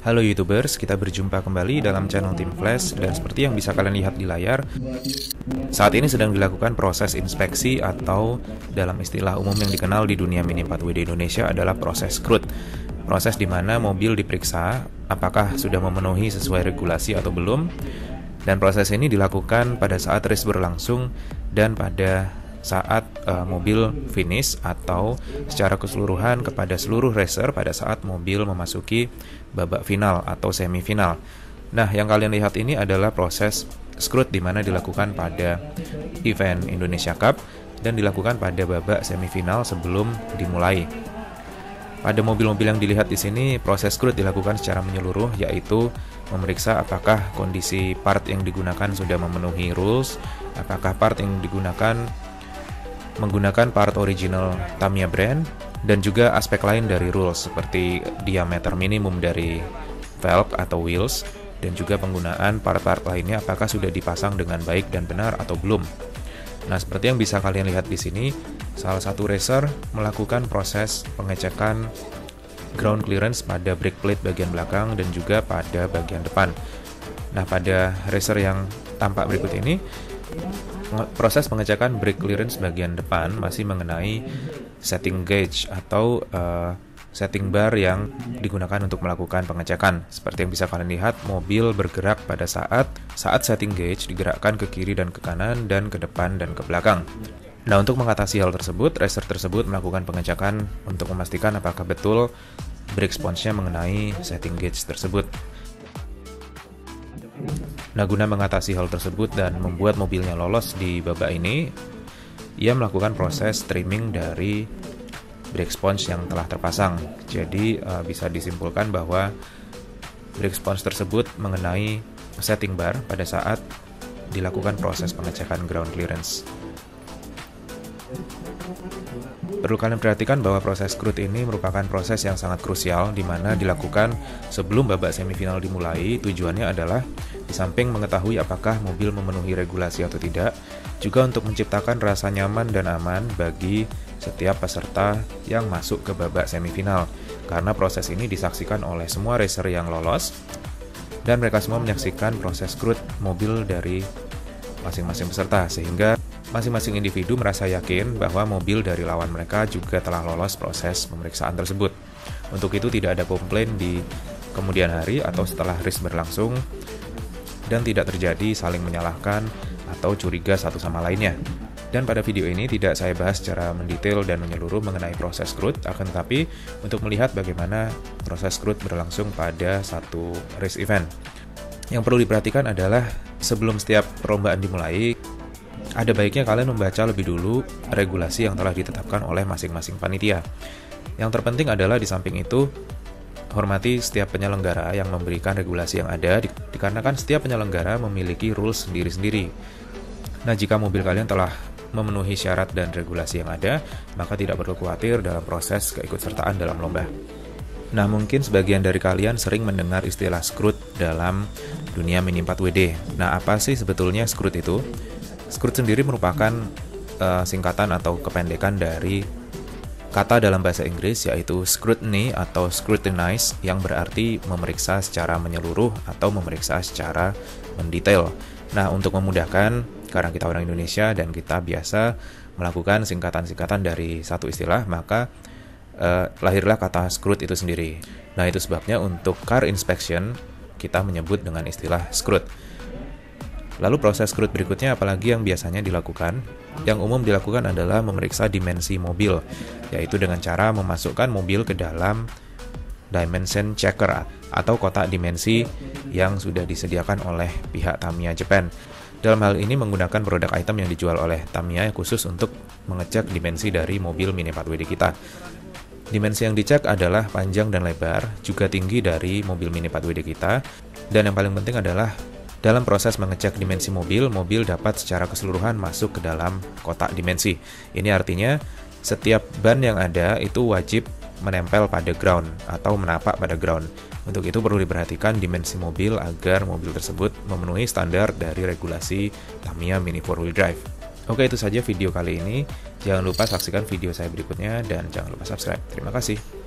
Halo YouTubers, kita berjumpa kembali dalam channel Tim Flash dan seperti yang bisa kalian lihat di layar, saat ini sedang dilakukan proses inspeksi atau dalam istilah umum yang dikenal di dunia Mini 4WD Indonesia adalah proses scrut. Proses di mana mobil diperiksa apakah sudah memenuhi sesuai regulasi atau belum, dan proses ini dilakukan pada saat race berlangsung dan pada saat mobil finish atau secara keseluruhan kepada seluruh racer pada saat mobil memasuki babak final atau semifinal. Nah, yang kalian lihat ini adalah proses scrut di mana dilakukan pada event Indonesia Cup dan dilakukan pada babak semifinal sebelum dimulai. Pada mobil-mobil yang dilihat di sini, proses scrut dilakukan secara menyeluruh, yaitu memeriksa apakah kondisi part yang digunakan sudah memenuhi rules, apakah part yang digunakan menggunakan part original Tamiya brand, dan juga aspek lain dari rules seperti diameter minimum dari velg atau wheels, dan juga penggunaan part-part lainnya apakah sudah dipasang dengan baik dan benar atau belum. Nah, seperti yang bisa kalian lihat di sini, salah satu racer melakukan proses pengecekan ground clearance pada brake plate bagian belakang dan juga pada bagian depan. Nah, pada racer yang tampak berikut ini, proses pengecekan brake clearance bagian depan masih mengenai setting gauge atau setting bar yang digunakan untuk melakukan pengecekan. Seperti yang bisa kalian lihat, mobil bergerak pada saat setting gauge digerakkan ke kiri dan ke kanan dan ke depan dan ke belakang. Nah, untuk mengatasi hal tersebut, racer tersebut melakukan pengecekan untuk memastikan apakah betul brake sponge-nya mengenai setting gauge tersebut. Nah, guna mengatasi hal tersebut dan membuat mobilnya lolos di babak ini, ia melakukan proses trimming dari brake sponge yang telah terpasang. Jadi bisa disimpulkan bahwa brake sponge tersebut mengenai setting bar pada saat dilakukan proses pengecekan ground clearance. Perlu kalian perhatikan bahwa proses scrut ini merupakan proses yang sangat krusial di mana dilakukan sebelum babak semifinal dimulai. Tujuannya adalah di samping mengetahui apakah mobil memenuhi regulasi atau tidak, juga untuk menciptakan rasa nyaman dan aman bagi setiap peserta yang masuk ke babak semifinal. Karena proses ini disaksikan oleh semua racer yang lolos dan mereka semua menyaksikan proses scrut mobil dari masing-masing peserta, sehingga masing-masing individu merasa yakin bahwa mobil dari lawan mereka juga telah lolos proses pemeriksaan tersebut. Untuk itu tidak ada komplain di kemudian hari atau setelah race berlangsung, dan tidak terjadi saling menyalahkan atau curiga satu sama lainnya. Dan pada video ini tidak saya bahas secara mendetail dan menyeluruh mengenai proses scrut, akan tetapi untuk melihat bagaimana proses scrut berlangsung pada satu race event. Yang perlu diperhatikan adalah sebelum setiap perlombaan dimulai, ada baiknya kalian membaca lebih dulu regulasi yang telah ditetapkan oleh masing-masing panitia. Yang terpenting adalah di samping itu, hormati setiap penyelenggara yang memberikan regulasi yang ada, dikarenakan setiap penyelenggara memiliki rules sendiri-sendiri. Nah, jika mobil kalian telah memenuhi syarat dan regulasi yang ada, maka tidak perlu khawatir dalam proses keikutsertaan dalam lomba. Nah, mungkin sebagian dari kalian sering mendengar istilah scrut dalam dunia Mini 4WD. Nah, apa sih sebetulnya scrut itu? Scrut sendiri merupakan singkatan atau kependekan dari kata dalam bahasa Inggris yaitu scrutiny atau scrutinize, yang berarti memeriksa secara menyeluruh atau memeriksa secara mendetail. Nah, untuk memudahkan, karena kita orang Indonesia dan kita biasa melakukan singkatan-singkatan dari satu istilah, maka lahirlah kata scrut itu sendiri. Nah, itu sebabnya untuk car inspection kita menyebut dengan istilah scrut. Lalu proses scrut berikutnya apalagi yang biasanya dilakukan? Yang umum dilakukan adalah memeriksa dimensi mobil, yaitu dengan cara memasukkan mobil ke dalam dimension checker atau kotak dimensi yang sudah disediakan oleh pihak Tamiya Japan. Dalam hal ini menggunakan produk item yang dijual oleh Tamiya khusus untuk mengecek dimensi dari mobil Mini 4WD kita. Dimensi yang dicek adalah panjang dan lebar, juga tinggi dari mobil Mini 4WD kita, dan yang paling penting adalah dalam proses mengecek dimensi mobil, mobil dapat secara keseluruhan masuk ke dalam kotak dimensi. Ini artinya setiap ban yang ada itu wajib menempel pada ground atau menapak pada ground. Untuk itu perlu diperhatikan dimensi mobil agar mobil tersebut memenuhi standar dari regulasi Tamiya Mini 4Wheel Drive. Oke, itu saja video kali ini. Jangan lupa saksikan video saya berikutnya dan jangan lupa subscribe. Terima kasih.